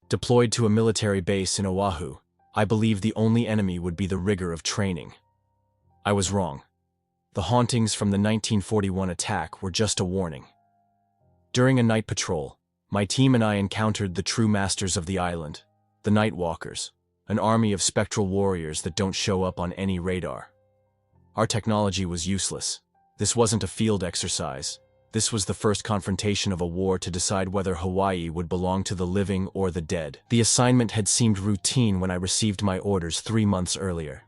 Deployed to a military base in Oahu, I believed the only enemy would be the rigor of training. I was wrong. The hauntings from the 1941 attack were just a warning. During a night patrol, my team and I encountered the true masters of the island, the Night Walkers, an army of spectral warriors that don't show up on any radar. Our technology was useless. This wasn't a field exercise. This was the first confrontation of a war to decide whether Hawaii would belong to the living or the dead. The assignment had seemed routine when I received my orders 3 months earlier.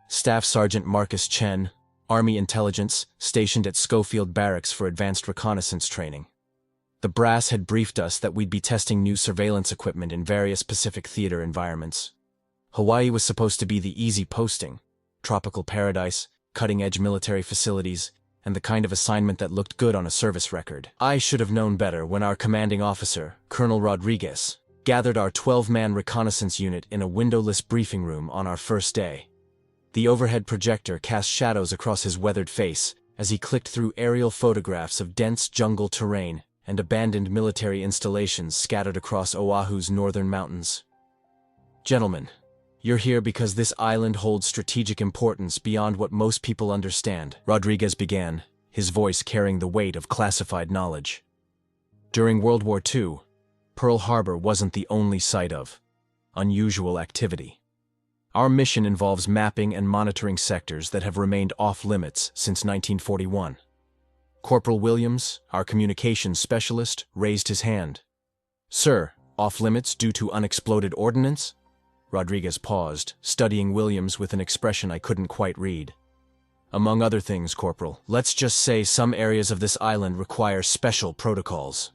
Staff Sergeant Marcus Chen, Army Intelligence, stationed at Schofield Barracks for advanced reconnaissance training. The brass had briefed us that we'd be testing new surveillance equipment in various Pacific Theater environments. Hawaii was supposed to be the easy posting, tropical paradise, cutting-edge military facilities, and the kind of assignment that looked good on a service record. I should have known better when our commanding officer, Colonel Rodriguez, gathered our 12-man reconnaissance unit in a windowless briefing room on our first day. The overhead projector cast shadows across his weathered face as he clicked through aerial photographs of dense jungle terrain and abandoned military installations scattered across Oahu's northern mountains. Gentlemen, you're here because this island holds strategic importance beyond what most people understand, Rodriguez began, his voice carrying the weight of classified knowledge. During World War II, Pearl Harbor wasn't the only site of unusual activity. Our mission involves mapping and monitoring sectors that have remained off-limits since 1941. Corporal Williams, our communications specialist, raised his hand. Sir, off-limits due to unexploded ordnance? Rodriguez paused, studying Williams with an expression I couldn't quite read. Among other things, Corporal, let's just say some areas of this island require special protocols.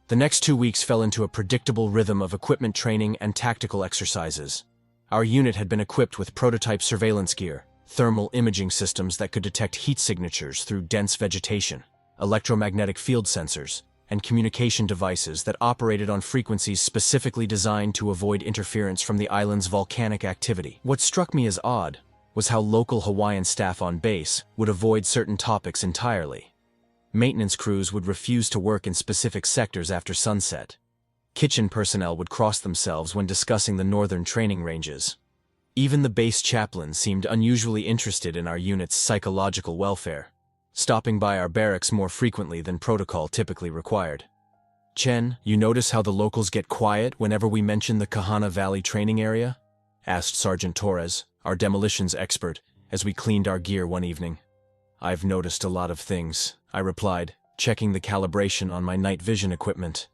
The next 2 weeks fell into a predictable rhythm of equipment training and tactical exercises. Our unit had been equipped with prototype surveillance gear, thermal imaging systems that could detect heat signatures through dense vegetation, electromagnetic field sensors, and communication devices that operated on frequencies specifically designed to avoid interference from the island's volcanic activity. What struck me as odd was how local Hawaiian staff on base would avoid certain topics entirely. Maintenance crews would refuse to work in specific sectors after sunset. Kitchen personnel would cross themselves when discussing the northern training ranges. Even the base chaplain seemed unusually interested in our unit's psychological welfare, stopping by our barracks more frequently than protocol typically required. Chen, you notice how the locals get quiet whenever we mention the Kahana Valley training area? Asked Sergeant Torres, our demolitions expert, as we cleaned our gear one evening. I've noticed a lot of things, I replied, checking the calibration on my night vision equipment.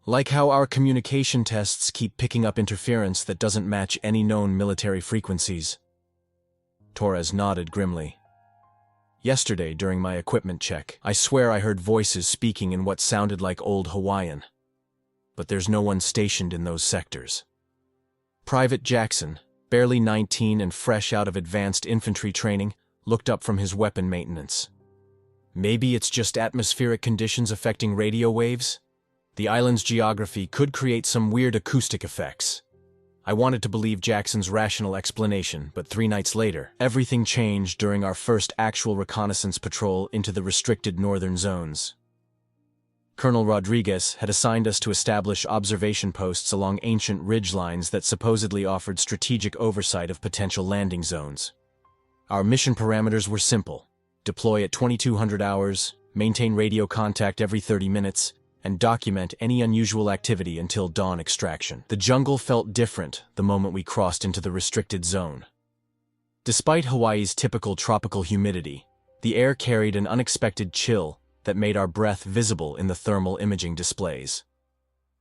Like how our communication tests keep picking up interference that doesn't match any known military frequencies. Torres nodded grimly. Yesterday, during my equipment check, I swear I heard voices speaking in what sounded like old Hawaiian. But there's no one stationed in those sectors. Private Jackson, barely 19 and fresh out of advanced infantry training, looked up from his weapon maintenance. Maybe it's just atmospheric conditions affecting radio waves? The island's geography could create some weird acoustic effects. I wanted to believe Jackson's rational explanation, but 3 nights later, everything changed during our first actual reconnaissance patrol into the restricted northern zones. Colonel Rodriguez had assigned us to establish observation posts along ancient ridge lines that supposedly offered strategic oversight of potential landing zones. Our mission parameters were simple: deploy at 2200 hours, maintain radio contact every 30 minutes, and document any unusual activity until dawn extraction. The jungle felt different the moment we crossed into the restricted zone. Despite Hawaii's typical tropical humidity, the air carried an unexpected chill that made our breath visible in the thermal imaging displays.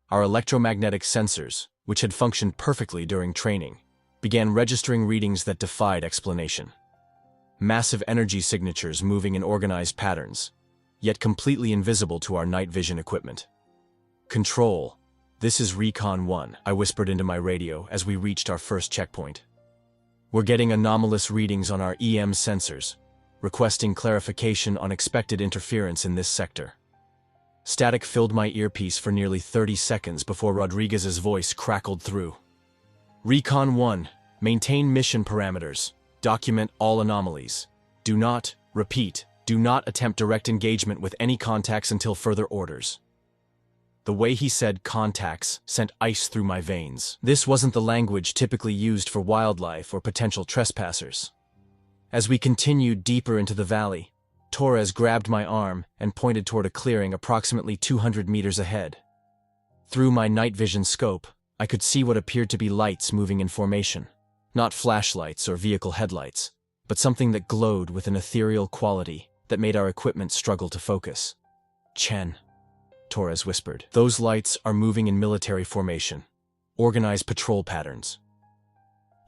Our electromagnetic sensors, which had functioned perfectly during training, began registering readings that defied explanation. Massive energy signatures moving in organized patterns, yet completely invisible to our night vision equipment. Control, this is Recon 1, I whispered into my radio as we reached our first checkpoint. We're getting anomalous readings on our EM sensors, requesting clarification on expected interference in this sector. Static filled my earpiece for nearly 30 seconds before Rodriguez's voice crackled through. Recon 1, maintain mission parameters, document all anomalies. Do not, repeat, do not attempt direct engagement with any contacts until further orders. The way he said contacts sent ice through my veins. This wasn't the language typically used for wildlife or potential trespassers. As we continued deeper into the valley, Torres grabbed my arm and pointed toward a clearing approximately 200 meters ahead. Through my night vision scope, I could see what appeared to be lights moving in formation. Not flashlights or vehicle headlights, but something that glowed with an ethereal quality that made our equipment struggle to focus. "Chen," Torres whispered. "Those lights are moving in military formation. Organized patrol patterns."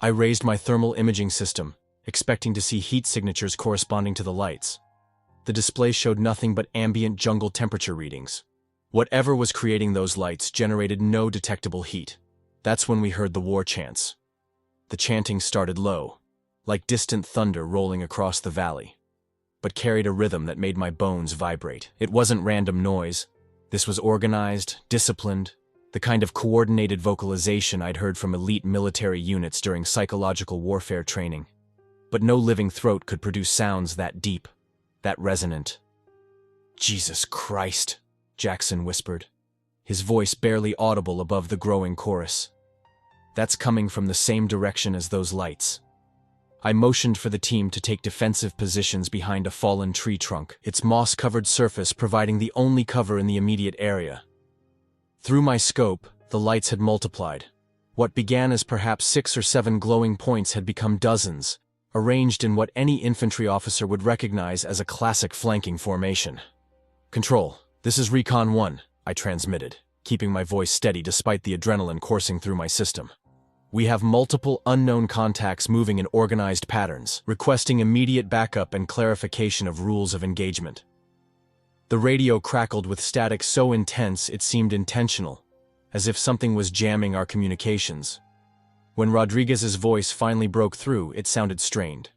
I raised my thermal imaging system, expecting to see heat signatures corresponding to the lights. The display showed nothing but ambient jungle temperature readings. Whatever was creating those lights generated no detectable heat. That's when we heard the war chants. The chanting started low, like distant thunder rolling across the valley, but carried a rhythm that made my bones vibrate. It wasn't random noise. This was organized, disciplined, the kind of coordinated vocalization I'd heard from elite military units during psychological warfare training. But no living throat could produce sounds that deep, that resonant. "Jesus Christ," Jackson whispered, his voice barely audible above the growing chorus. "That's coming from the same direction as those lights." I motioned for the team to take defensive positions behind a fallen tree trunk, its moss-covered surface providing the only cover in the immediate area. Through my scope, the lights had multiplied. What began as perhaps 6 or 7 glowing points had become dozens, arranged in what any infantry officer would recognize as a classic flanking formation. "Control, this is Recon 1, I transmitted, keeping my voice steady despite the adrenaline coursing through my system. "We have multiple unknown contacts moving in organized patterns, requesting immediate backup and clarification of rules of engagement." The radio crackled with static so intense it seemed intentional, as if something was jamming our communications. When Rodriguez's voice finally broke through, it sounded strained.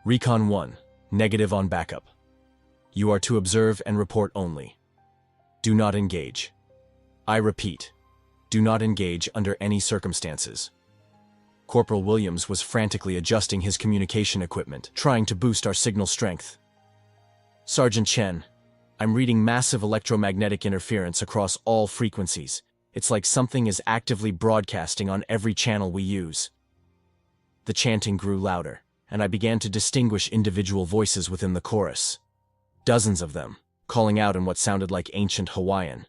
"Recon 1, negative on backup. You are to observe and report only. Do not engage. I repeat, do not engage under any circumstances." Corporal Williams was frantically adjusting his communication equipment, trying to boost our signal strength. "Sergeant Chen, I'm reading massive electromagnetic interference across all frequencies. It's like something is actively broadcasting on every channel we use." The chanting grew louder, and I began to distinguish individual voices within the chorus. Dozens of them, calling out in what sounded like ancient Hawaiian,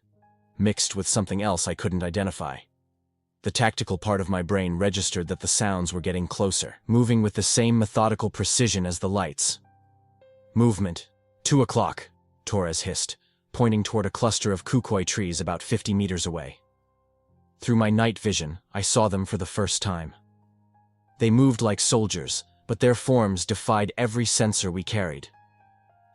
mixed with something else I couldn't identify. The tactical part of my brain registered that the sounds were getting closer, moving with the same methodical precision as the lights. "Movement. 2 o'clock, Torres hissed, pointing toward a cluster of kukui trees about 50 meters away. Through my night vision, I saw them for the first time. They moved like soldiers, but their forms defied every sensor we carried.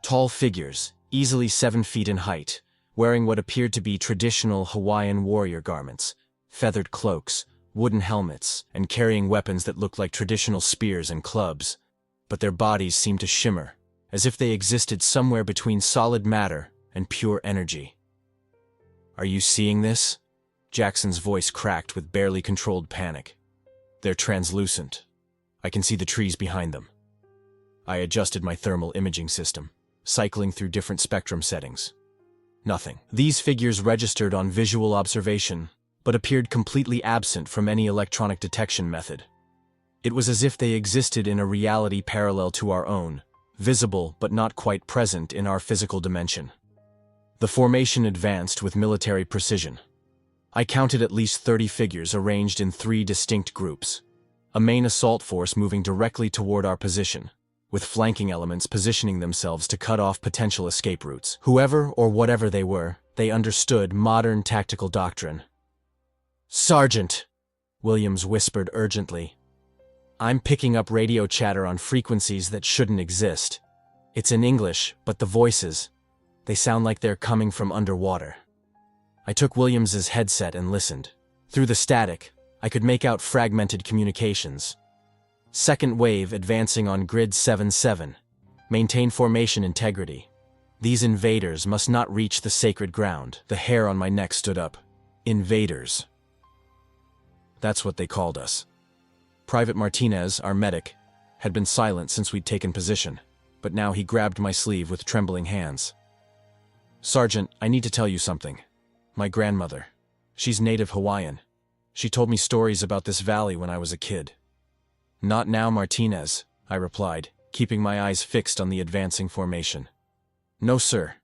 Tall figures, easily 7 feet in height, wearing what appeared to be traditional Hawaiian warrior garments, feathered cloaks, wooden helmets, and carrying weapons that looked like traditional spears and clubs, but their bodies seemed to shimmer, as if they existed somewhere between solid matter and pure energy. "Are you seeing this?" Jackson's voice cracked with barely controlled panic. "They're translucent. I can see the trees behind them." I adjusted my thermal imaging system, cycling through different spectrum settings. Nothing. These figures registered on visual observation, but appeared completely absent from any electronic detection method. It was as if they existed in a reality parallel to our own, visible but not quite present in our physical dimension. The formation advanced with military precision. I counted at least 30 figures arranged in 3 distinct groups. A main assault force moving directly toward our position, with flanking elements positioning themselves to cut off potential escape routes. Whoever or whatever they were, they understood modern tactical doctrine. "Sergeant," Williams whispered urgently, "I'm picking up radio chatter on frequencies that shouldn't exist. It's in English, but the voices, they sound like they're coming from underwater." I took Williams's headset and listened. Through the static, I could make out fragmented communications. "Second wave advancing on grid 7-7. Maintain formation integrity. These invaders must not reach the sacred ground." The hair on my neck stood up. Invaders. That's what they called us. Private Martinez, our medic, had been silent since we'd taken position, but now he grabbed my sleeve with trembling hands. "Sergeant, I need to tell you something. My grandmother. She's native Hawaiian. She told me stories about this valley when I was a kid. Not now, Martinez, I replied, keeping my eyes fixed on the advancing formation. No, sir.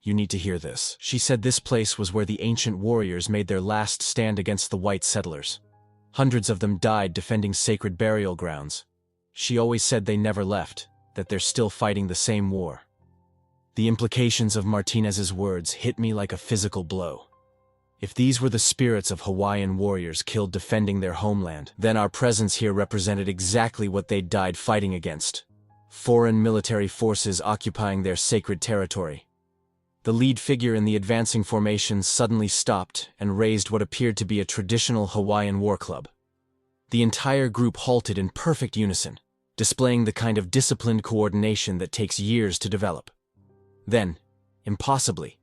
You need to hear this. She said this place was where the ancient warriors made their last stand against the white settlers. Hundreds of them died defending sacred burial grounds. She always said they never left, that they're still fighting the same war. The implications of Martinez's words hit me like a physical blow. If these were the spirits of Hawaiian warriors killed defending their homeland, then our presence here represented exactly what they'd died fighting against. Foreign military forces occupying their sacred territory. The lead figure in the advancing formation suddenly stopped and raised what appeared to be a traditional Hawaiian war club. The entire group halted in perfect unison, displaying the kind of disciplined coordination that takes years to develop. Then, impossibly,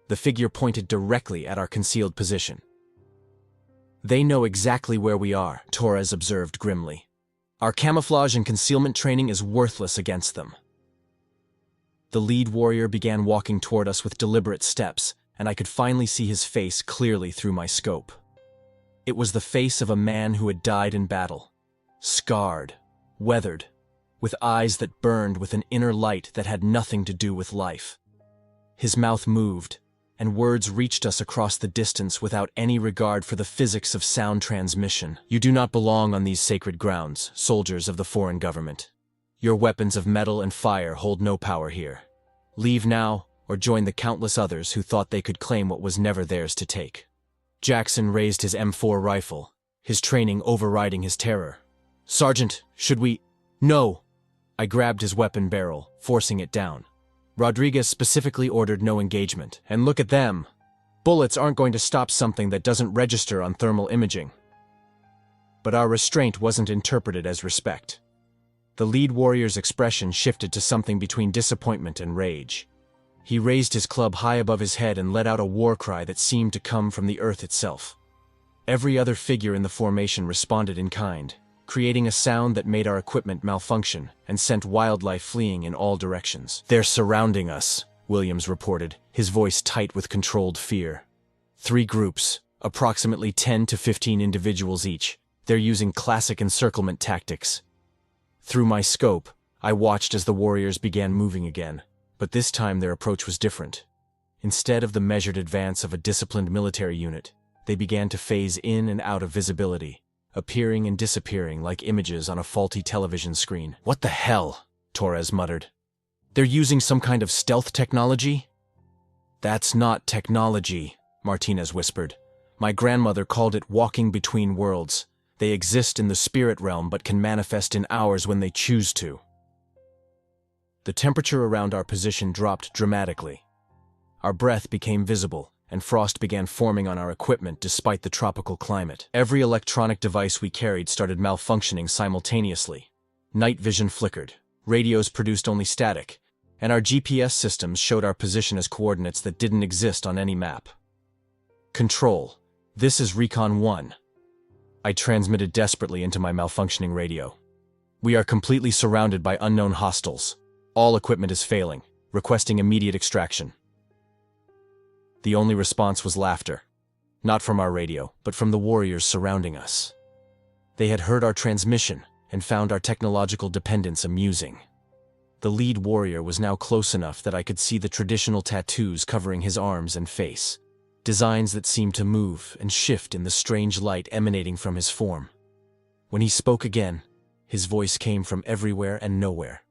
the figure pointed directly at our concealed position. They know exactly where we are, Torres observed grimly. Our camouflage and concealment training is worthless against them. The lead warrior began walking toward us with deliberate steps, and I could finally see his face clearly through my scope. It was the face of a man who had died in battle, scarred, weathered, with eyes that burned with an inner light that had nothing to do with life. His mouth moved, and words reached us across the distance without any regard for the physics of sound transmission. You do not belong on these sacred grounds, soldiers of the foreign government. Your weapons of metal and fire hold no power here. Leave now, or join the countless others who thought they could claim what was never theirs to take. Jackson raised his M4 rifle, his training overriding his terror. Sergeant, should we— No! I grabbed his weapon barrel, forcing it down. Rodriguez specifically ordered no engagement, and look at them. Bullets aren't going to stop something that doesn't register on thermal imaging. But our restraint wasn't interpreted as respect. The lead warrior's expression shifted to something between disappointment and rage. He raised his club high above his head and let out a war cry that seemed to come from the earth itself. Every other figure in the formation responded in kind, creating a sound that made our equipment malfunction and sent wildlife fleeing in all directions. They're surrounding us, Williams reported, his voice tight with controlled fear. 3 groups, approximately 10 to 15 individuals each. They're using classic encirclement tactics. Through my scope, I watched as the warriors began moving again, but this time their approach was different. Instead of the measured advance of a disciplined military unit, they began to phase in and out of visibility, appearing and disappearing like images on a faulty television screen. What the hell? Torres muttered. They're using some kind of stealth technology? That's not technology, Martinez whispered. My grandmother called it walking between worlds. They exist in the spirit realm but can manifest in ours when they choose to. The temperature around our position dropped dramatically. Our breath became visible, and frost began forming on our equipment despite the tropical climate. Every electronic device we carried started malfunctioning simultaneously. Night vision flickered, radios produced only static, and our GPS systems showed our position as coordinates that didn't exist on any map. Control, this is Recon 1. I transmitted desperately into my malfunctioning radio. We are completely surrounded by unknown hostiles. All equipment is failing, requesting immediate extraction. The only response was laughter. Not from our radio, but from the warriors surrounding us. They had heard our transmission and found our technological dependence amusing. The lead warrior was now close enough that I could see the traditional tattoos covering his arms and face, designs that seemed to move and shift in the strange light emanating from his form. When he spoke again, his voice came from everywhere and nowhere.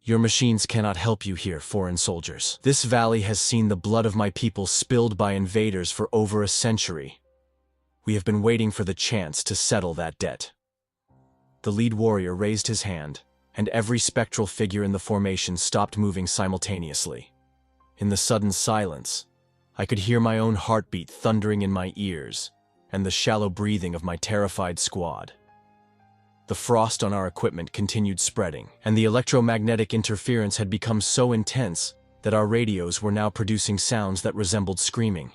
Your machines cannot help you here, foreign soldiers. This valley has seen the blood of my people spilled by invaders for over a century. We have been waiting for the chance to settle that debt. The lead warrior raised his hand, and every spectral figure in the formation stopped moving simultaneously. In the sudden silence, I could hear my own heartbeat thundering in my ears, and the shallow breathing of my terrified squad. The frost on our equipment continued spreading, and the electromagnetic interference had become so intense that our radios were now producing sounds that resembled screaming.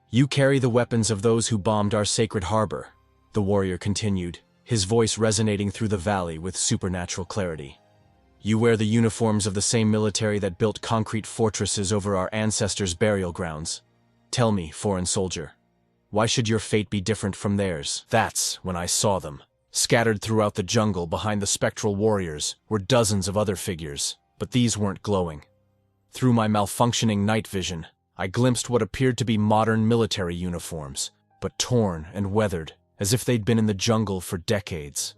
You carry the weapons of those who bombed our sacred harbor, the warrior continued, his voice resonating through the valley with supernatural clarity. You wear the uniforms of the same military that built concrete fortresses over our ancestors' burial grounds. Tell me, foreign soldier, why should your fate be different from theirs? That's when I saw them. Scattered throughout the jungle behind the spectral warriors were dozens of other figures, but these weren't glowing. Through my malfunctioning night vision, I glimpsed what appeared to be modern military uniforms, but torn and weathered, as if they'd been in the jungle for decades.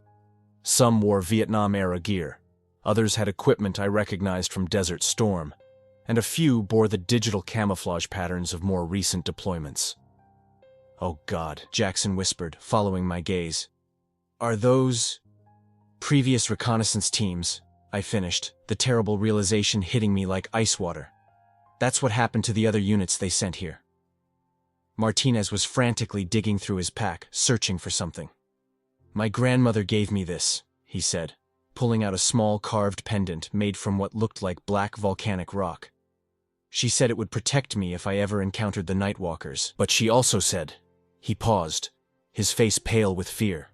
Some wore Vietnam-era gear, others had equipment I recognized from Desert Storm, and a few bore the digital camouflage patterns of more recent deployments. "Oh God," Jackson whispered, following my gaze. "Are those previous reconnaissance teams?" I finished, the terrible realization hitting me like ice water. "That's what happened to the other units they sent here." Martinez was frantically digging through his pack, searching for something. "My grandmother gave me this," he said, pulling out a small carved pendant made from what looked like black volcanic rock. "She said it would protect me if I ever encountered the Nightwalkers. But she also said—" He paused, his face pale with fear.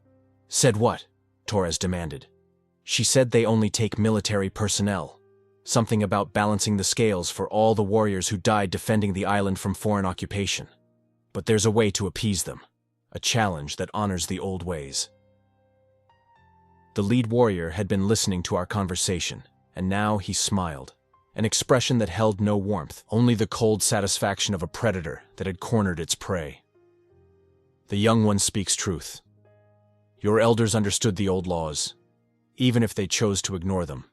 "Said what?" Torres demanded. "She said they only take military personnel. Something about balancing the scales for all the warriors who died defending the island from foreign occupation. But there's a way to appease them, a challenge that honors the old ways." The lead warrior had been listening to our conversation, and now he smiled, an expression that held no warmth, only the cold satisfaction of a predator that had cornered its prey. "The young one speaks truth. Your elders understood the old laws, even if they chose to ignore them."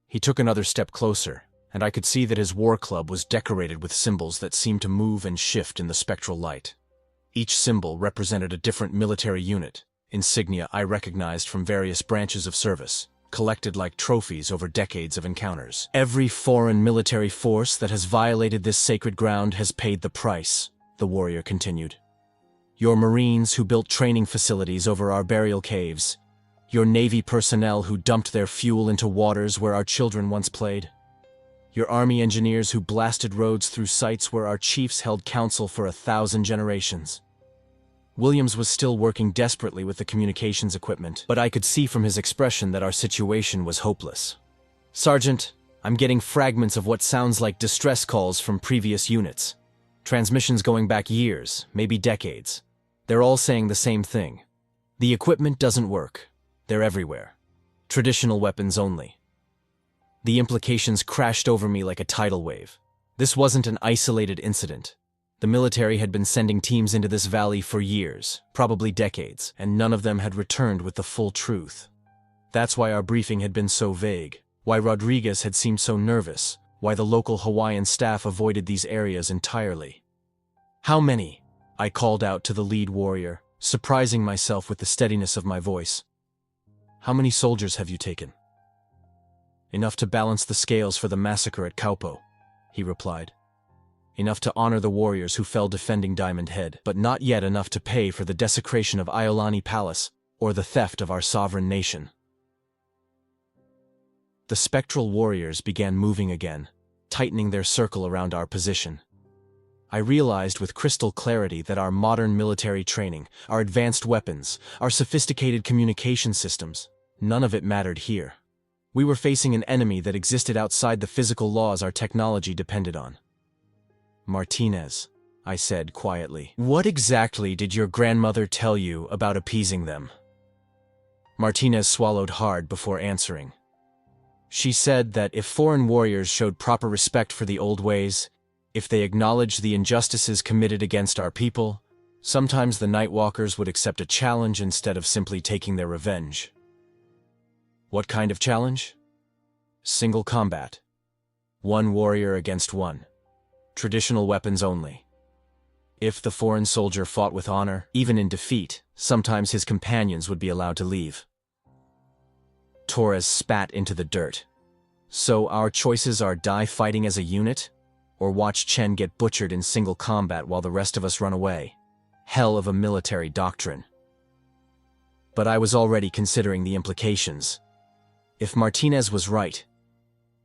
He took another step closer, and I could see that his war club was decorated with symbols that seemed to move and shift in the spectral light. Each symbol represented a different military unit, insignia I recognized from various branches of service, collected like trophies over decades of encounters. "Every foreign military force that has violated this sacred ground has paid the price," the warrior continued. "Your Marines who built training facilities over our burial caves, your Navy personnel who dumped their fuel into waters where our children once played, your Army engineers who blasted roads through sites where our chiefs held council for 1,000 generations." Williams was still working desperately with the communications equipment, but I could see from his expression that our situation was hopeless. "Sergeant, I'm getting fragments of what sounds like distress calls from previous units. Transmissions going back years, maybe decades. They're all saying the same thing. The equipment doesn't work. They're everywhere. Traditional weapons only." The implications crashed over me like a tidal wave. This wasn't an isolated incident. The military had been sending teams into this valley for years, probably decades, and none of them had returned with the full truth. That's why our briefing had been so vague, why Rodriguez had seemed so nervous, why the local Hawaiian staff avoided these areas entirely. "How many?" I called out to the lead warrior, surprising myself with the steadiness of my voice. "How many soldiers have you taken?" "Enough to balance the scales for the massacre at Kaupo," he replied. "Enough to honor the warriors who fell defending Diamond Head, but not yet enough to pay for the desecration of Iolani Palace or the theft of our sovereign nation." The spectral warriors began moving again, tightening their circle around our position. I realized with crystal clarity that our modern military training, our advanced weapons, our sophisticated communication systems, none of it mattered here. We were facing an enemy that existed outside the physical laws our technology depended on. "Martinez," I said quietly, "what exactly did your grandmother tell you about appeasing them?" Martinez swallowed hard before answering. "She said that if foreign warriors showed proper respect for the old ways, if they acknowledged the injustices committed against our people, sometimes the Nightwalkers would accept a challenge instead of simply taking their revenge." "What kind of challenge?" "Single combat. One warrior against one. Traditional weapons only. If the foreign soldier fought with honor, even in defeat, sometimes his companions would be allowed to leave." Torres spat into the dirt. "So our choices are die fighting as a unit, or watch Chen get butchered in single combat while the rest of us run away? Hell of a military doctrine." But I was already considering the implications. If Martinez was right,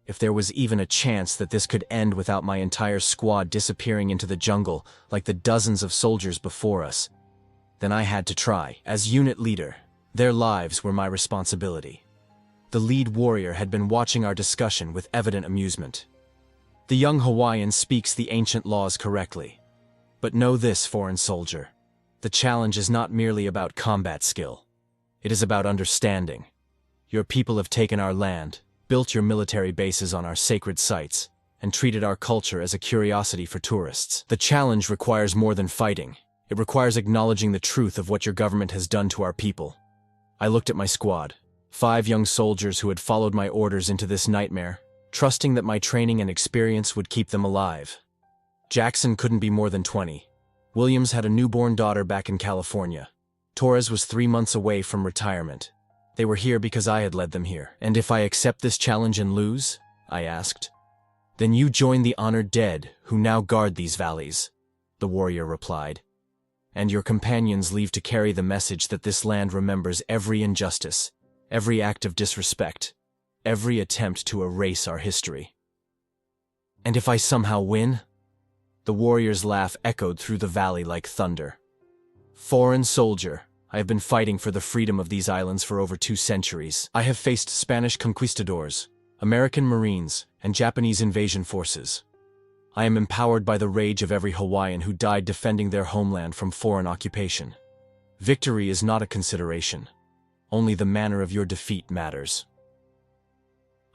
if there was even a chance that this could end without my entire squad disappearing into the jungle like the dozens of soldiers before us, then I had to try. As unit leader, their lives were my responsibility. The lead warrior had been watching our discussion with evident amusement. The young Hawaiian speaks the ancient laws correctly. But know this, foreign soldier. The challenge is not merely about combat skill. It is about understanding. Your people have taken our land, built your military bases on our sacred sites, and treated our culture as a curiosity for tourists. The challenge requires more than fighting. It requires acknowledging the truth of what your government has done to our people. I looked at my squad, 5 young soldiers who had followed my orders into this nightmare, trusting that my training and experience would keep them alive. Jackson couldn't be more than 20. Williams had a newborn daughter back in California. Torres was 3 months away from retirement. They were here because I had led them here. And if I accept this challenge and lose, I asked, then you join the honored dead who now guard these valleys, the warrior replied. And your companions leave to carry the message that this land remembers every injustice, every act of disrespect, every attempt to erase our history. And if I somehow win? The warrior's laugh echoed through the valley like thunder. Foreign soldier, I have been fighting for the freedom of these islands for over 2 centuries. I have faced Spanish conquistadors, American Marines, and Japanese invasion forces. I am empowered by the rage of every Hawaiian who died defending their homeland from foreign occupation. Victory is not a consideration. Only the manner of your defeat matters.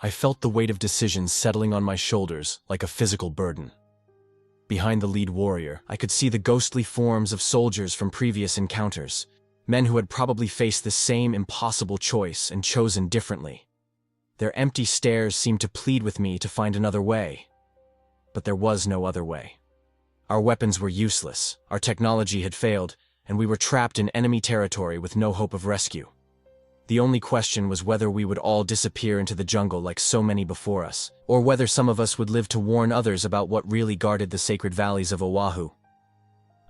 I felt the weight of decisions settling on my shoulders like a physical burden. Behind the lead warrior, I could see the ghostly forms of soldiers from previous encounters, men who had probably faced the same impossible choice and chosen differently. Their empty stares seemed to plead with me to find another way. But there was no other way. Our weapons were useless, our technology had failed, and we were trapped in enemy territory with no hope of rescue. The only question was whether we would all disappear into the jungle like so many before us, or whether some of us would live to warn others about what really guarded the sacred valleys of Oahu.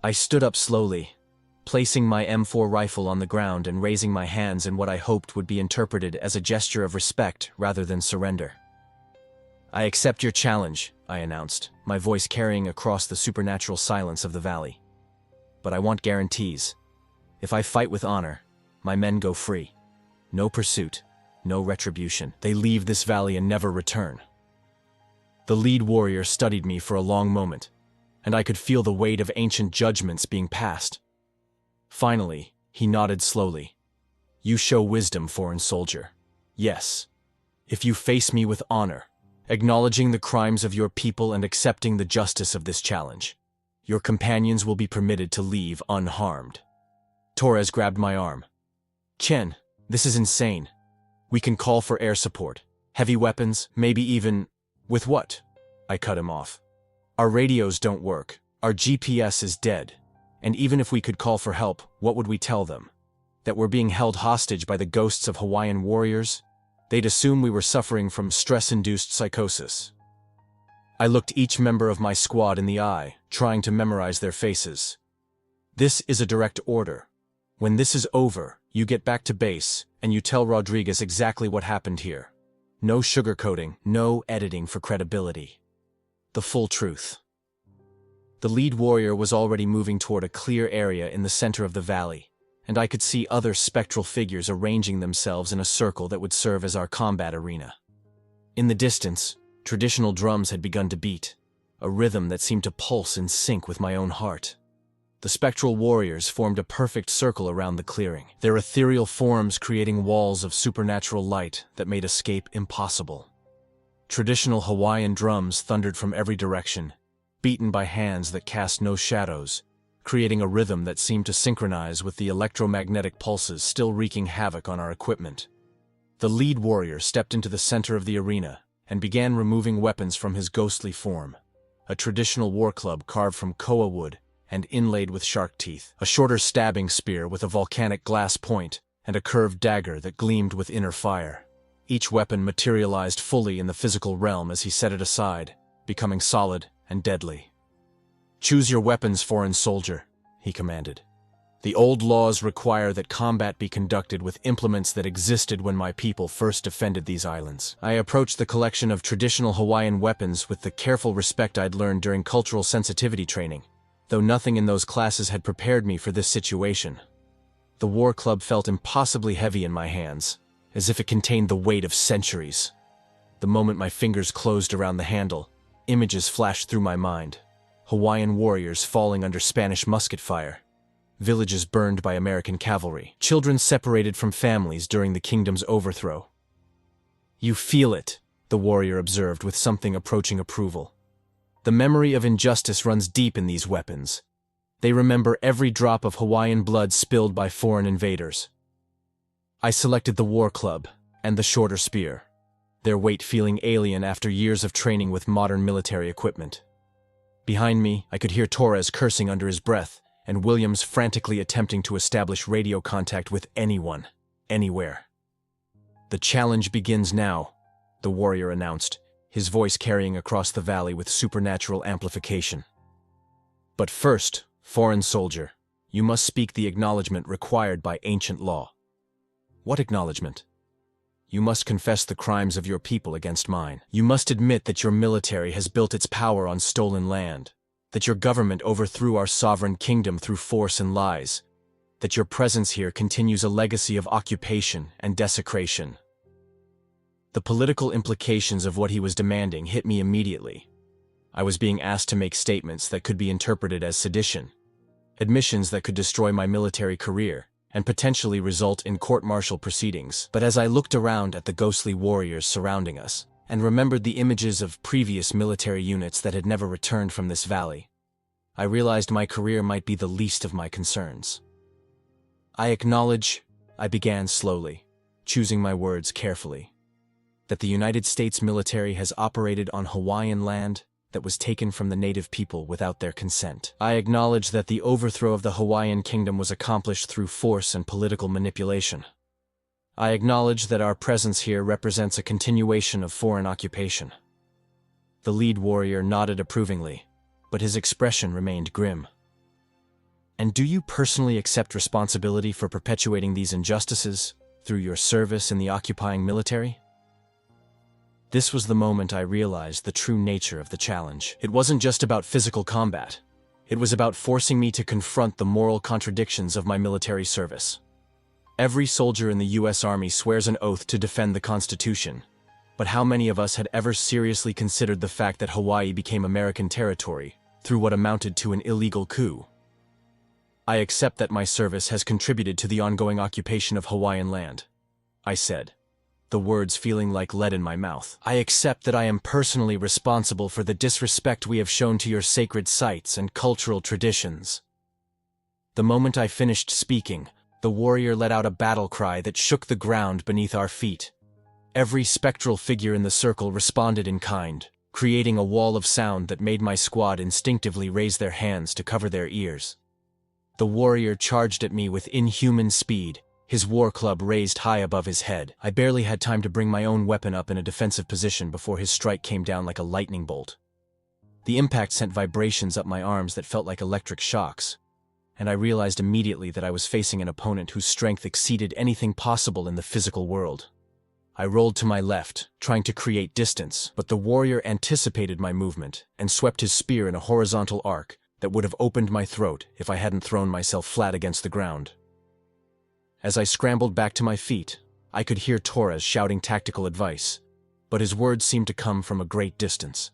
I stood up slowly, placing my M4 rifle on the ground and raising my hands in what I hoped would be interpreted as a gesture of respect rather than surrender. I accept your challenge, I announced, my voice carrying across the supernatural silence of the valley. But I want guarantees. If I fight with honor, my men go free. No pursuit, no retribution. They leave this valley and never return. The lead warrior studied me for a long moment, and I could feel the weight of ancient judgments being passed. Finally, he nodded slowly. You show wisdom, foreign soldier. Yes. If you face me with honor, acknowledging the crimes of your people and accepting the justice of this challenge, your companions will be permitted to leave unharmed. Torres grabbed my arm. Chen, this is insane. We can call for air support, heavy weapons, maybe even... With what? I cut him off. Our radios don't work, our GPS is dead, and even if we could call for help, what would we tell them? That we're being held hostage by the ghosts of Hawaiian warriors? They'd assume we were suffering from stress-induced psychosis. I looked each member of my squad in the eye, trying to memorize their faces. This is a direct order. When this is over, you get back to base, and you tell Rodriguez exactly what happened here. No sugarcoating, no editing for credibility. The full truth. The lead warrior was already moving toward a clear area in the center of the valley, and I could see other spectral figures arranging themselves in a circle that would serve as our combat arena. In the distance, traditional drums had begun to beat, a rhythm that seemed to pulse in sync with my own heart. The spectral warriors formed a perfect circle around the clearing, their ethereal forms creating walls of supernatural light that made escape impossible. Traditional Hawaiian drums thundered from every direction, beaten by hands that cast no shadows, creating a rhythm that seemed to synchronize with the electromagnetic pulses still wreaking havoc on our equipment. The lead warrior stepped into the center of the arena and began removing weapons from his ghostly form, a traditional war club carved from koa wood and inlaid with shark teeth, a shorter stabbing spear with a volcanic glass point, and a curved dagger that gleamed with inner fire. Each weapon materialized fully in the physical realm as he set it aside, becoming solid and deadly. Choose your weapons, foreign soldier, he commanded. The old laws require that combat be conducted with implements that existed when my people first defended these islands. I approached the collection of traditional Hawaiian weapons with the careful respect I'd learned during cultural sensitivity training, though nothing in those classes had prepared me for this situation. The war club felt impossibly heavy in my hands, as if it contained the weight of centuries. The moment my fingers closed around the handle, images flashed through my mind. Hawaiian warriors falling under Spanish musket fire. Villages burned by American cavalry. Children separated from families during the kingdom's overthrow. "You feel it," the warrior observed with something approaching approval. "The memory of injustice runs deep in these weapons. They remember every drop of Hawaiian blood spilled by foreign invaders." I selected the war club and the shorter spear, their weight feeling alien after years of training with modern military equipment. Behind me, I could hear Torres cursing under his breath, and Williams frantically attempting to establish radio contact with anyone, anywhere. "The challenge begins now," the warrior announced, his voice carrying across the valley with supernatural amplification. "But first, foreign soldier, you must speak the acknowledgement required by ancient law." "What acknowledgement?" "You must confess the crimes of your people against mine. You must admit that your military has built its power on stolen land, that your government overthrew our sovereign kingdom through force and lies, that your presence here continues a legacy of occupation and desecration." The political implications of what he was demanding hit me immediately. I was being asked to make statements that could be interpreted as sedition, admissions that could destroy my military career, and potentially result in court-martial proceedings. But as I looked around at the ghostly warriors surrounding us, and remembered the images of previous military units that had never returned from this valley, I realized my career might be the least of my concerns. "I acknowledge," I began slowly, choosing my words carefully, "that the United States military has operated on Hawaiian land that was taken from the native people without their consent. I acknowledge that the overthrow of the Hawaiian kingdom was accomplished through force and political manipulation. I acknowledge that our presence here represents a continuation of foreign occupation." The lead warrior nodded approvingly, but his expression remained grim. "And do you personally accept responsibility for perpetuating these injustices through your service in the occupying military?" This was the moment I realized the true nature of the challenge. It wasn't just about physical combat. It was about forcing me to confront the moral contradictions of my military service. Every soldier in the U.S. Army swears an oath to defend the Constitution, but how many of us had ever seriously considered the fact that Hawaii became American territory through what amounted to an illegal coup? "I accept that my service has contributed to the ongoing occupation of Hawaiian land," I said, the words feeling like lead in my mouth. "I accept that I am personally responsible for the disrespect we have shown to your sacred sites and cultural traditions." The moment I finished speaking, the warrior let out a battle cry that shook the ground beneath our feet. Every spectral figure in the circle responded in kind, creating a wall of sound that made my squad instinctively raise their hands to cover their ears. The warrior charged at me with inhuman speed, his war club raised high above his head. I barely had time to bring my own weapon up in a defensive position before his strike came down like a lightning bolt. The impact sent vibrations up my arms that felt like electric shocks, and I realized immediately that I was facing an opponent whose strength exceeded anything possible in the physical world. I rolled to my left, trying to create distance, but the warrior anticipated my movement and swept his spear in a horizontal arc that would have opened my throat if I hadn't thrown myself flat against the ground. As I scrambled back to my feet, I could hear Torres shouting tactical advice, but his words seemed to come from a great distance.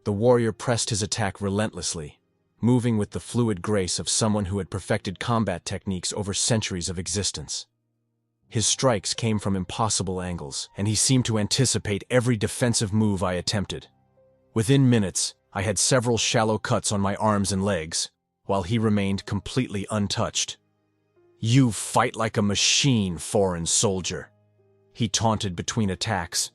The warrior pressed his attack relentlessly, moving with the fluid grace of someone who had perfected combat techniques over centuries of existence. His strikes came from impossible angles, and he seemed to anticipate every defensive move I attempted. Within minutes, I had several shallow cuts on my arms and legs, while he remained completely untouched. "You fight like a machine, foreign soldier," he taunted between attacks.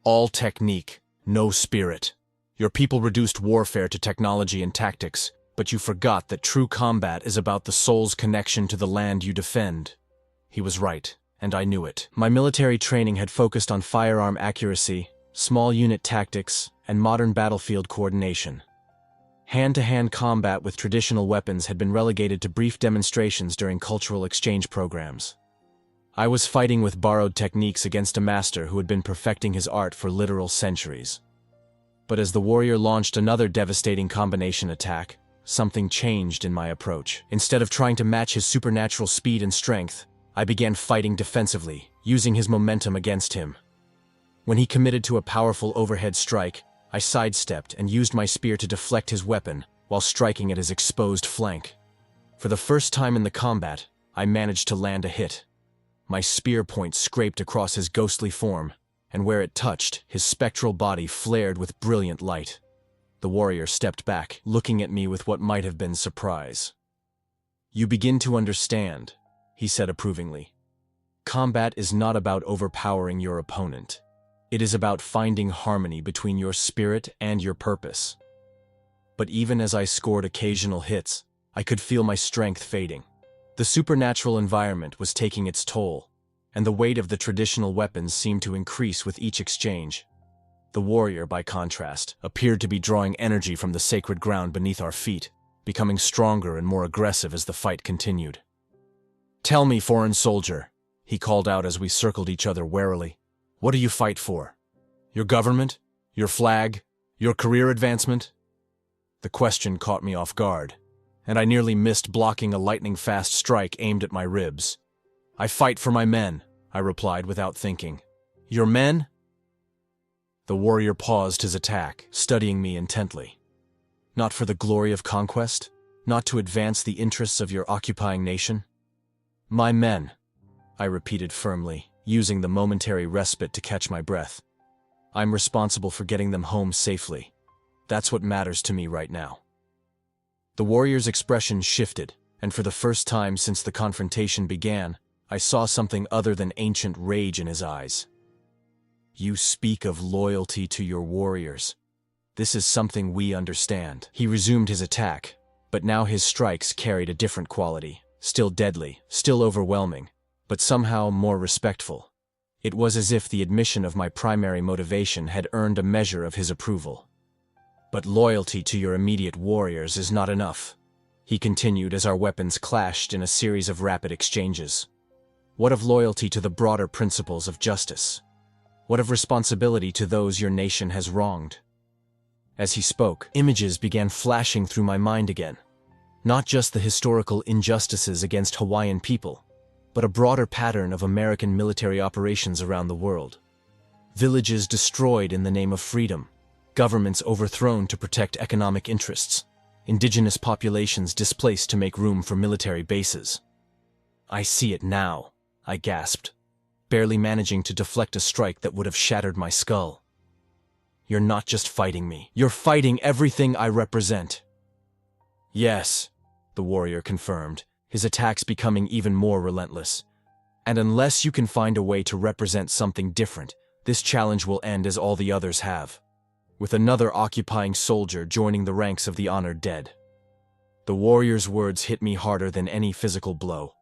"All technique, no spirit. Your people reduced warfare to technology and tactics, but you forgot that true combat is about the soul's connection to the land you defend." He was right, and I knew it. My military training had focused on firearm accuracy, small unit tactics, and modern battlefield coordination. Hand-to-hand combat with traditional weapons had been relegated to brief demonstrations during cultural exchange programs. I was fighting with borrowed techniques against a master who had been perfecting his art for literal centuries. But as the warrior launched another devastating combination attack, something changed in my approach. Instead of trying to match his supernatural speed and strength, I began fighting defensively, using his momentum against him. When he committed to a powerful overhead strike, I sidestepped and used my spear to deflect his weapon while striking at his exposed flank. For the first time in the combat, I managed to land a hit. My spear point scraped across his ghostly form, and where it touched, his spectral body flared with brilliant light. The warrior stepped back, looking at me with what might have been surprise. "You begin to understand," he said approvingly. "Combat is not about overpowering your opponent. It is about finding harmony between your spirit and your purpose." But even as I scored occasional hits, I could feel my strength fading. The supernatural environment was taking its toll, and the weight of the traditional weapons seemed to increase with each exchange. The warrior, by contrast, appeared to be drawing energy from the sacred ground beneath our feet, becoming stronger and more aggressive as the fight continued. "Tell me, foreign soldier," he called out as we circled each other warily, "what do you fight for? Your government? Your flag? Your career advancement?" The question caught me off guard, and I nearly missed blocking a lightning-fast strike aimed at my ribs. "I fight for my men," I replied without thinking. "Your men?" The warrior paused his attack, studying me intently. "Not for the glory of conquest? Not to advance the interests of your occupying nation?" "My men," I repeated firmly, using the momentary respite to catch my breath. "I'm responsible for getting them home safely. That's what matters to me right now." The warrior's expression shifted, and for the first time since the confrontation began, I saw something other than ancient rage in his eyes. "You speak of loyalty to your warriors. This is something we understand." He resumed his attack, but now his strikes carried a different quality, still deadly, still overwhelming, but somehow more respectful. It was as if the admission of my primary motivation had earned a measure of his approval. "But loyalty to your immediate warriors is not enough," he continued as our weapons clashed in a series of rapid exchanges. "What of loyalty to the broader principles of justice? What of responsibility to those your nation has wronged?" As he spoke, images began flashing through my mind again. Not just the historical injustices against Hawaiian people, but a broader pattern of American military operations around the world. Villages destroyed in the name of freedom, governments overthrown to protect economic interests, indigenous populations displaced to make room for military bases. "I see it now," I gasped, barely managing to deflect a strike that would have shattered my skull. "You're not just fighting me. You're fighting everything I represent." "Yes," the warrior confirmed, his attacks becoming even more relentless. "And unless you can find a way to represent something different, this challenge will end as all the others have, with another occupying soldier joining the ranks of the honored dead." The warrior's words hit me harder than any physical blow.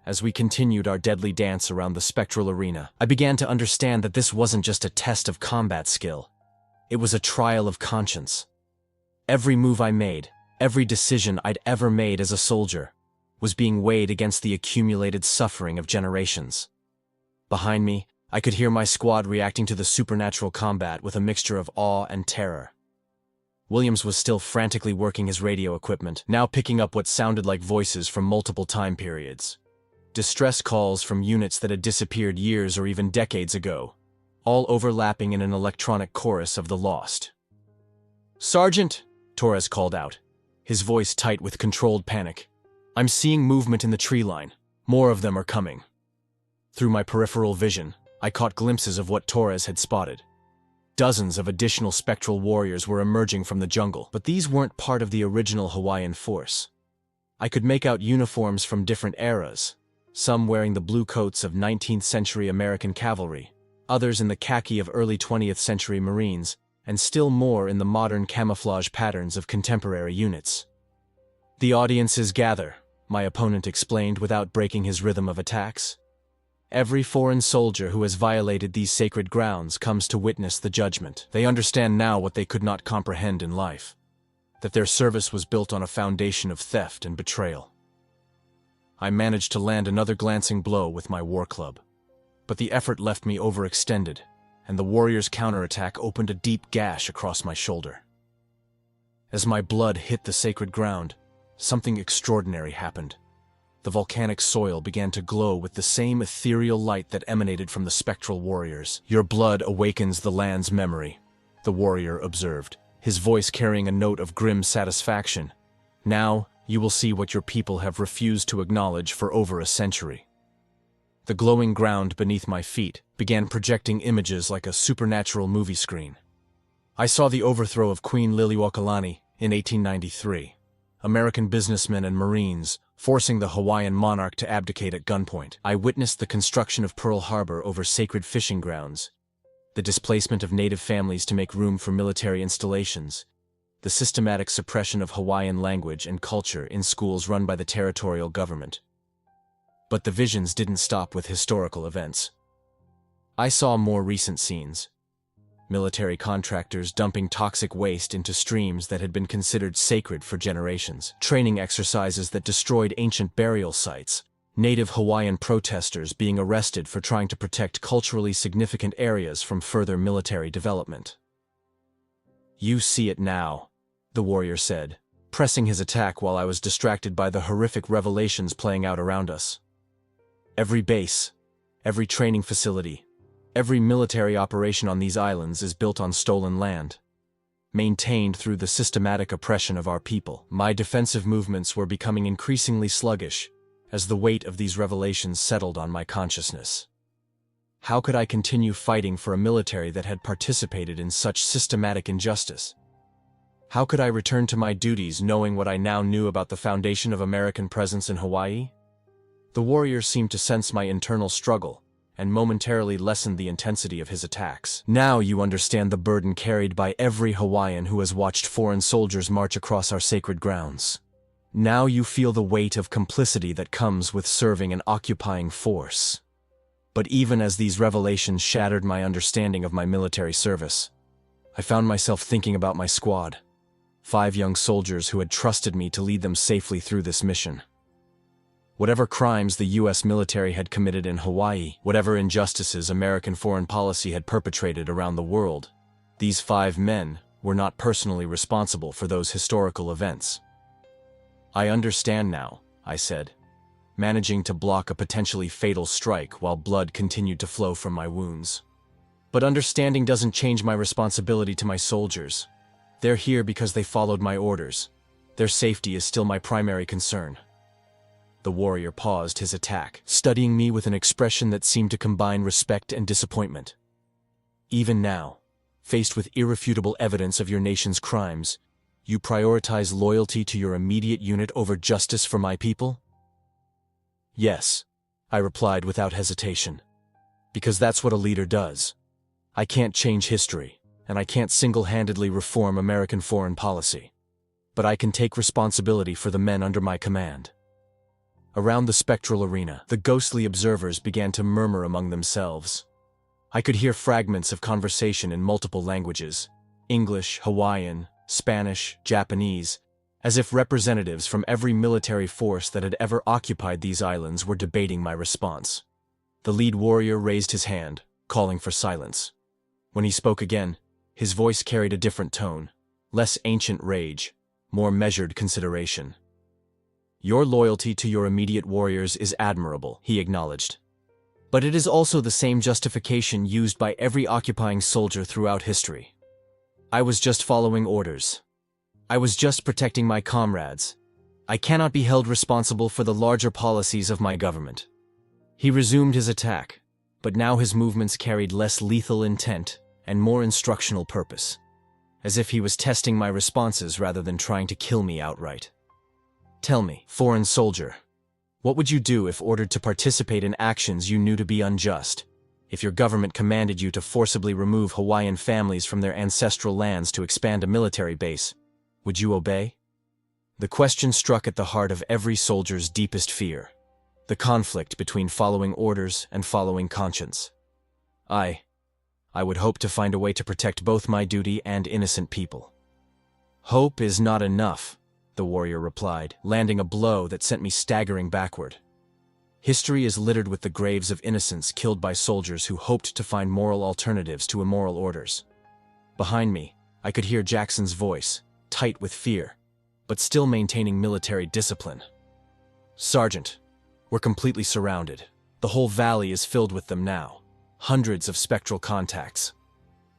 As we continued our deadly dance around the spectral arena, I began to understand that this wasn't just a test of combat skill. It was a trial of conscience. Every move I made, every decision I'd ever made as a soldier, was being weighed against the accumulated suffering of generations. Behind me, I could hear my squad reacting to the supernatural combat with a mixture of awe and terror. Williams was still frantically working his radio equipment, now picking up what sounded like voices from multiple time periods. Distress calls from units that had disappeared years or even decades ago, all overlapping in an electronic chorus of the lost. "Sergeant," Torres called out, his voice tight with controlled panic, "I'm seeing movement in the tree line. More of them are coming." Through my peripheral vision, I caught glimpses of what Torres had spotted. Dozens of additional spectral warriors were emerging from the jungle, but these weren't part of the original Hawaiian force. I could make out uniforms from different eras, some wearing the blue coats of 19th century American cavalry, others in the khaki of early 20th century Marines, and still more in the modern camouflage patterns of contemporary units. "The audiences gather," my opponent explained without breaking his rhythm of attacks. "Every foreign soldier who has violated these sacred grounds comes to witness the judgment. They understand now what they could not comprehend in life, that their service was built on a foundation of theft and betrayal." I managed to land another glancing blow with my war club, but the effort left me overextended, and the warrior's counterattack opened a deep gash across my shoulder. As my blood hit the sacred ground, something extraordinary happened. The volcanic soil began to glow with the same ethereal light that emanated from the spectral warriors. "Your blood awakens the land's memory," the warrior observed, his voice carrying a note of grim satisfaction. "Now, you will see what your people have refused to acknowledge for over a century." The glowing ground beneath my feet began projecting images like a supernatural movie screen. I saw the overthrow of Queen Liliuokalani in 1893, American businessmen and Marines forcing the Hawaiian monarch to abdicate at gunpoint. I witnessed the construction of Pearl Harbor over sacred fishing grounds, the displacement of native families to make room for military installations, the systematic suppression of Hawaiian language and culture in schools run by the territorial government. But the visions didn't stop with historical events. I saw more recent scenes. Military contractors dumping toxic waste into streams that had been considered sacred for generations, training exercises that destroyed ancient burial sites, native Hawaiian protesters being arrested for trying to protect culturally significant areas from further military development. "You see it now," the warrior said, pressing his attack while I was distracted by the horrific revelations playing out around us. "Every base, every training facility, every military operation on these islands is built on stolen land, maintained through the systematic oppression of our people." My defensive movements were becoming increasingly sluggish as the weight of these revelations settled on my consciousness. How could I continue fighting for a military that had participated in such systematic injustice? How could I return to my duties knowing what I now knew about the foundation of American presence in Hawaii? The warrior seemed to sense my internal struggle and momentarily lessened the intensity of his attacks. "Now you understand the burden carried by every Hawaiian who has watched foreign soldiers march across our sacred grounds. Now you feel the weight of complicity that comes with serving an occupying force." But even as these revelations shattered my understanding of my military service, I found myself thinking about my squad, 5 young soldiers who had trusted me to lead them safely through this mission. Whatever crimes the U.S. military had committed in Hawaii, whatever injustices American foreign policy had perpetrated around the world, these 5 men were not personally responsible for those historical events. "I understand now," I said, managing to block a potentially fatal strike while blood continued to flow from my wounds. "But understanding doesn't change my responsibility to my soldiers. They're here because they followed my orders. Their safety is still my primary concern." The warrior paused his attack, studying me with an expression that seemed to combine respect and disappointment. "Even now, faced with irrefutable evidence of your nation's crimes, you prioritize loyalty to your immediate unit over justice for my people?" "Yes," I replied without hesitation. "Because that's what a leader does. I can't change history, and I can't single-handedly reform American foreign policy. But I can take responsibility for the men under my command." Around the spectral arena, the ghostly observers began to murmur among themselves. I could hear fragments of conversation in multiple languages: English, Hawaiian, Spanish, Japanese, as if representatives from every military force that had ever occupied these islands were debating my response. The lead warrior raised his hand, calling for silence. When he spoke again, his voice carried a different tone, less ancient rage, more measured consideration. "Your loyalty to your immediate warriors is admirable," he acknowledged. "But it is also the same justification used by every occupying soldier throughout history. I was just following orders. I was just protecting my comrades. I cannot be held responsible for the larger policies of my government." He resumed his attack, but now his movements carried less lethal intent and more instructional purpose, as if he was testing my responses rather than trying to kill me outright. "Tell me, foreign soldier, what would you do if ordered to participate in actions you knew to be unjust? If your government commanded you to forcibly remove Hawaiian families from their ancestral lands to expand a military base, would you obey?" The question struck at the heart of every soldier's deepest fear: the conflict between following orders and following conscience. I would hope to find a way to protect both my duty and innocent people. "Hope is not enough," the warrior replied, landing a blow that sent me staggering backward. "History is littered with the graves of innocents killed by soldiers who hoped to find moral alternatives to immoral orders." Behind me, I could hear Jackson's voice, tight with fear, but still maintaining military discipline. "Sergeant, we're completely surrounded. The whole valley is filled with them now. Hundreds of spectral contacts."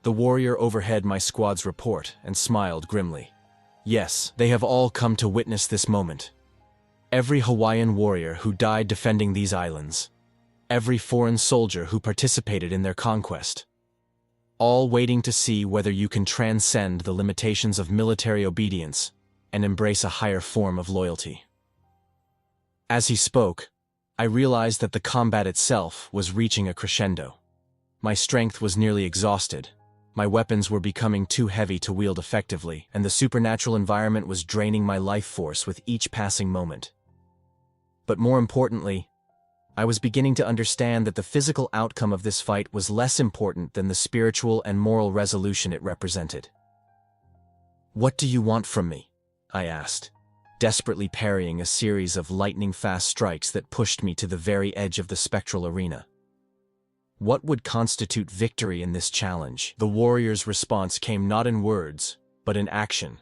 The warrior overheard my squad's report and smiled grimly. Yes, they have all come to witness this moment. Every Hawaiian warrior who died defending these islands. Every foreign soldier who participated in their conquest. All waiting to see whether you can transcend the limitations of military obedience and embrace a higher form of loyalty. As he spoke, I realized that the combat itself was reaching a crescendo. My strength was nearly exhausted. My weapons were becoming too heavy to wield effectively, and the supernatural environment was draining my life force with each passing moment. But more importantly, I was beginning to understand that the physical outcome of this fight was less important than the spiritual and moral resolution it represented. "What do you want from me?" I asked, desperately parrying a series of lightning-fast strikes that pushed me to the very edge of the spectral arena. What would constitute victory in this challenge? The warrior's response came not in words, but in action.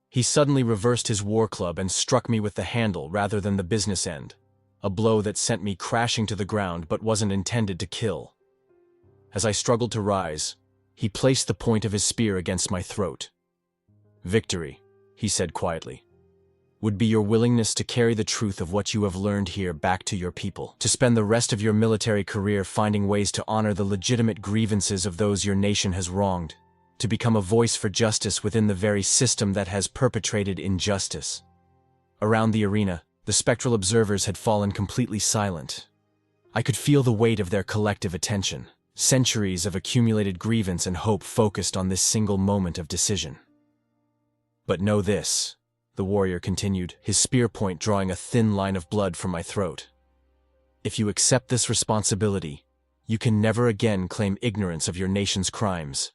He suddenly reversed his war club and struck me with the handle rather than the business end, a blow that sent me crashing to the ground but wasn't intended to kill. As I struggled to rise, he placed the point of his spear against my throat. "Victory," he said quietly, "would be your willingness to carry the truth of what you have learned here back to your people, to spend the rest of your military career finding ways to honor the legitimate grievances of those your nation has wronged, to become a voice for justice within the very system that has perpetrated injustice." Around the arena, the spectral observers had fallen completely silent. I could feel the weight of their collective attention, centuries of accumulated grievance and hope focused on this single moment of decision. "But know this," the warrior continued, his spear point drawing a thin line of blood from my throat. "If you accept this responsibility, you can never again claim ignorance of your nation's crimes.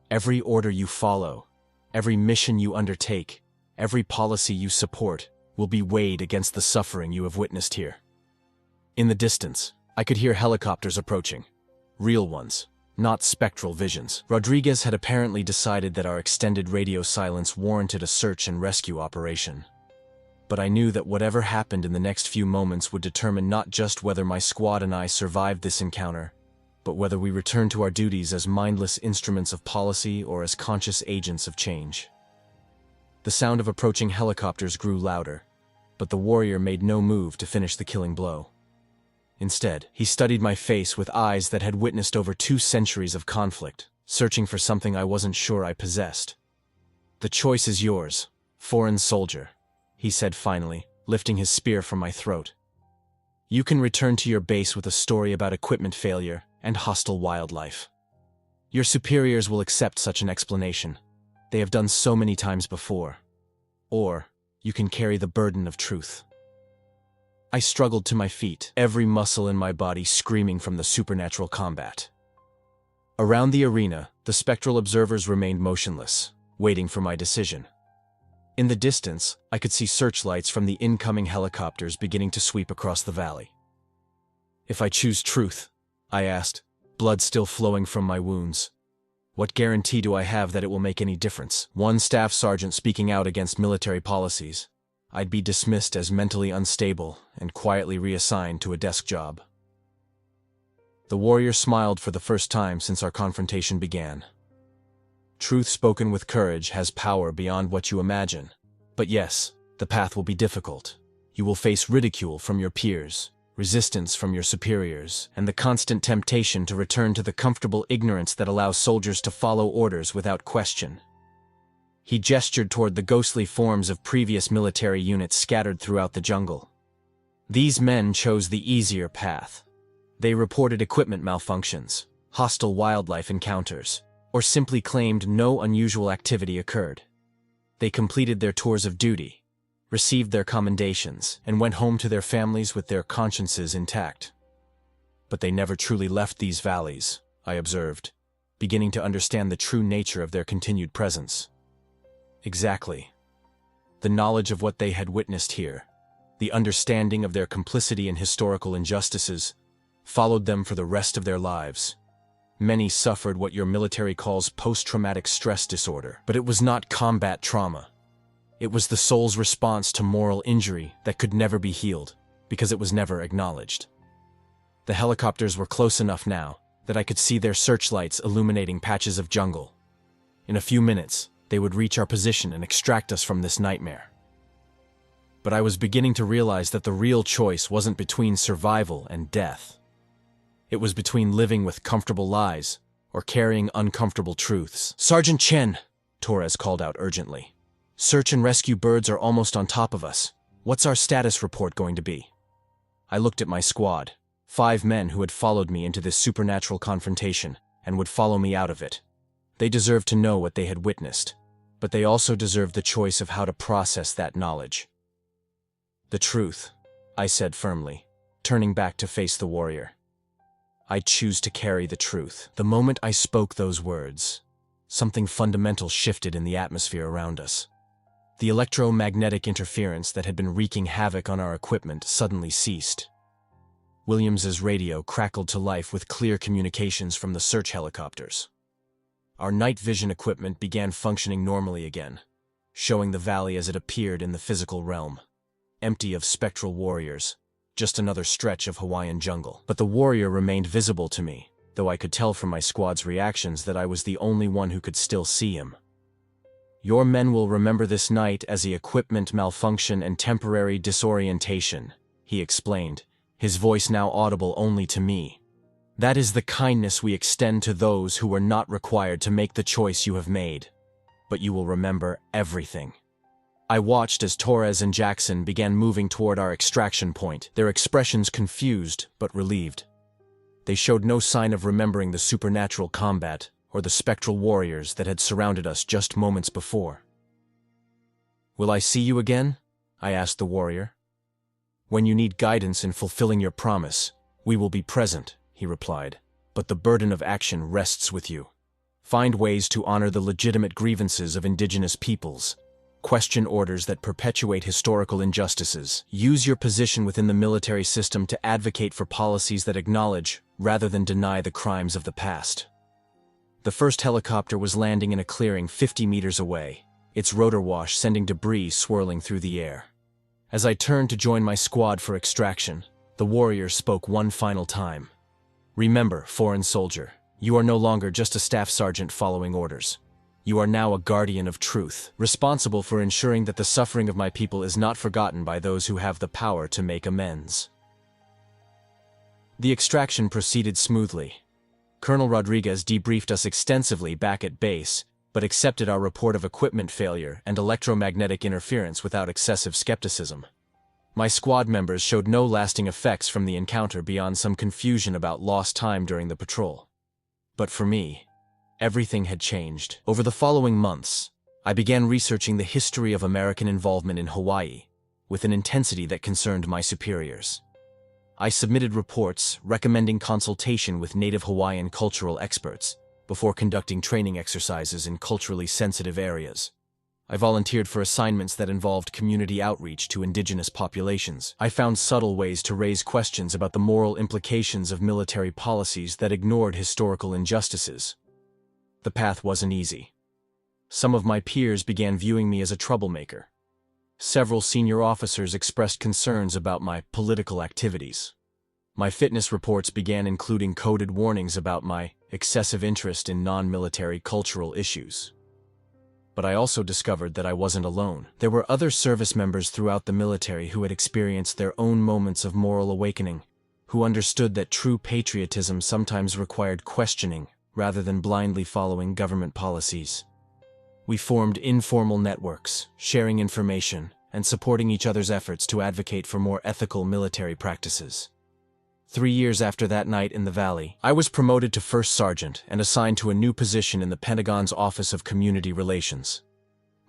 Every order you follow, every mission you undertake, every policy you support will be weighed against the suffering you have witnessed here." In the distance, I could hear helicopters approaching. Real ones, not spectral visions. Rodriguez had apparently decided that our extended radio silence warranted a search and rescue operation. But I knew that whatever happened in the next few moments would determine not just whether my squad and I survived this encounter, but whether we returned to our duties as mindless instruments of policy or as conscious agents of change. The sound of approaching helicopters grew louder, but the warrior made no move to finish the killing blow. Instead, he studied my face with eyes that had witnessed over 2 centuries of conflict, searching for something I wasn't sure I possessed. "The choice is yours, foreign soldier," he said finally, lifting his spear from my throat. "You can return to your base with a story about equipment failure and hostile wildlife. Your superiors will accept such an explanation. They have done so many times before. Or you can carry the burden of truth." I struggled to my feet, every muscle in my body screaming from the supernatural combat. Around the arena, the spectral observers remained motionless, waiting for my decision. In the distance, I could see searchlights from the incoming helicopters beginning to sweep across the valley. "If I choose truth," I asked, blood still flowing from my wounds, "what guarantee do I have that it will make any difference?" One staff sergeant speaking out against military policies. I'd be dismissed as mentally unstable and quietly reassigned to a desk job. The warrior smiled for the first time since our confrontation began. "Truth spoken with courage has power beyond what you imagine. But yes, the path will be difficult. You will face ridicule from your peers, resistance from your superiors, and the constant temptation to return to the comfortable ignorance that allows soldiers to follow orders without question." He gestured toward the ghostly forms of previous military units scattered throughout the jungle. These men chose the easier path. They reported equipment malfunctions, hostile wildlife encounters, or simply claimed no unusual activity occurred. They completed their tours of duty, received their commendations, and went home to their families with their consciences intact. But they never truly left these valleys, I observed, beginning to understand the true nature of their continued presence. Exactly. The knowledge of what they had witnessed here, the understanding of their complicity in historical injustices, followed them for the rest of their lives. Many suffered what your military calls post-traumatic stress disorder, but it was not combat trauma. It was the soul's response to moral injury that could never be healed, because it was never acknowledged. The helicopters were close enough now that I could see their searchlights illuminating patches of jungle. In a few minutes, they would reach our position and extract us from this nightmare. But I was beginning to realize that the real choice wasn't between survival and death. It was between living with comfortable lies or carrying uncomfortable truths. "Sergeant Chen," Torres called out urgently. "Search and rescue birds are almost on top of us. What's our status report going to be?" I looked at my squad, 5 men who had followed me into this supernatural confrontation and would follow me out of it. They deserved to know what they had witnessed, but they also deserved the choice of how to process that knowledge. "The truth," I said firmly, turning back to face the warrior. "I choose to carry the truth." The moment I spoke those words, something fundamental shifted in the atmosphere around us. The electromagnetic interference that had been wreaking havoc on our equipment suddenly ceased. Williams's radio crackled to life with clear communications from the search helicopters. Our night vision equipment began functioning normally again, showing the valley as it appeared in the physical realm, empty of spectral warriors, just another stretch of Hawaiian jungle. But the warrior remained visible to me, though I could tell from my squad's reactions that I was the only one who could still see him. "Your men will remember this night as the equipment malfunction and temporary disorientation," he explained, his voice now audible only to me. "That is the kindness we extend to those who were not required to make the choice you have made. But you will remember everything." I watched as Torres and Jackson began moving toward our extraction point, their expressions confused but relieved. They showed no sign of remembering the supernatural combat or the spectral warriors that had surrounded us just moments before. "Will I see you again?" I asked the warrior. "When you need guidance in fulfilling your promise, we will be present," he replied. "But the burden of action rests with you. Find ways to honor the legitimate grievances of indigenous peoples. Question orders that perpetuate historical injustices. Use your position within the military system to advocate for policies that acknowledge, rather than deny, the crimes of the past." The first helicopter was landing in a clearing 50 meters away, its rotor wash sending debris swirling through the air. As I turned to join my squad for extraction, the warrior spoke one final time. "Remember, foreign soldier, you are no longer just a staff sergeant following orders. You are now a guardian of truth, responsible for ensuring that the suffering of my people is not forgotten by those who have the power to make amends." The extraction proceeded smoothly. Colonel Rodriguez debriefed us extensively back at base, but accepted our report of equipment failure and electromagnetic interference without excessive skepticism. My squad members showed no lasting effects from the encounter beyond some confusion about lost time during the patrol. But for me, everything had changed. Over the following months, I began researching the history of American involvement in Hawaii, with an intensity that concerned my superiors. I submitted reports recommending consultation with native Hawaiian cultural experts before conducting training exercises in culturally sensitive areas. I volunteered for assignments that involved community outreach to indigenous populations. I found subtle ways to raise questions about the moral implications of military policies that ignored historical injustices. The path wasn't easy. Some of my peers began viewing me as a troublemaker. Several senior officers expressed concerns about my political activities. My fitness reports began including coded warnings about my excessive interest in non-military cultural issues. But I also discovered that I wasn't alone. There were other service members throughout the military who had experienced their own moments of moral awakening, who understood that true patriotism sometimes required questioning rather than blindly following government policies. We formed informal networks, sharing information and supporting each other's efforts to advocate for more ethical military practices. 3 years after that night in the valley, I was promoted to first sergeant and assigned to a new position in the Pentagon's Office of Community Relations.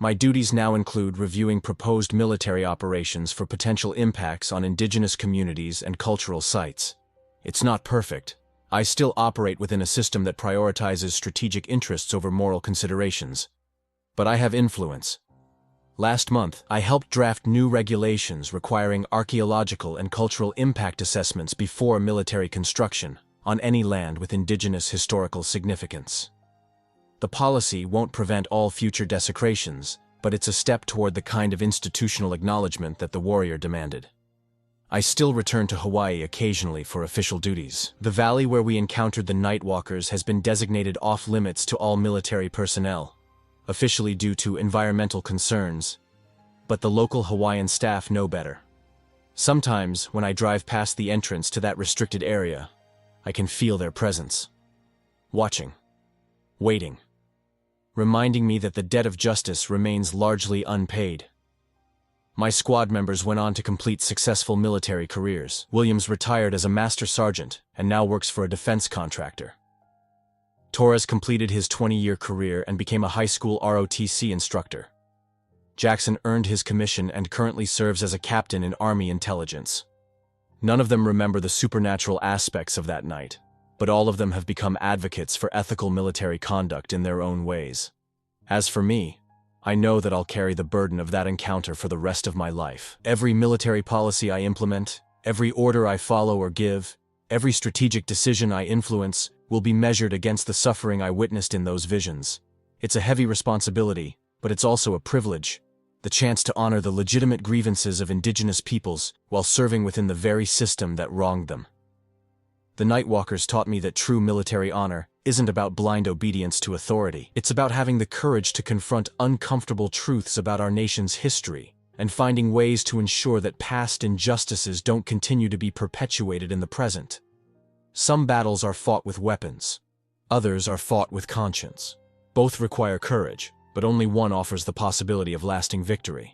My duties now include reviewing proposed military operations for potential impacts on indigenous communities and cultural sites. It's not perfect. I still operate within a system that prioritizes strategic interests over moral considerations. But I have influence. Last month, I helped draft new regulations requiring archaeological and cultural impact assessments before military construction on any land with indigenous historical significance. The policy won't prevent all future desecrations, but it's a step toward the kind of institutional acknowledgement that the warrior demanded. I still return to Hawaii occasionally for official duties. The valley where we encountered the Nightwalkers has been designated off-limits to all military personnel, officially due to environmental concerns, but the local Hawaiian staff know better. Sometimes, when I drive past the entrance to that restricted area, I can feel their presence. Watching. Waiting. Reminding me that the debt of justice remains largely unpaid. My squad members went on to complete successful military careers. Williams retired as a master sergeant and now works for a defense contractor. Torres completed his 20-year career and became a high school ROTC instructor. Jackson earned his commission and currently serves as a captain in Army intelligence. None of them remember the supernatural aspects of that night, but all of them have become advocates for ethical military conduct in their own ways. As for me, I know that I'll carry the burden of that encounter for the rest of my life. Every military policy I implement, every order I follow or give, every strategic decision I influence will be measured against the suffering I witnessed in those visions. It's a heavy responsibility, but it's also a privilege, the chance to honor the legitimate grievances of indigenous peoples while serving within the very system that wronged them. The Nightwalkers taught me that true military honor isn't about blind obedience to authority. It's about having the courage to confront uncomfortable truths about our nation's history and finding ways to ensure that past injustices don't continue to be perpetuated in the present. Some battles are fought with weapons. Others are fought with conscience. Both require courage, but only one offers the possibility of lasting victory.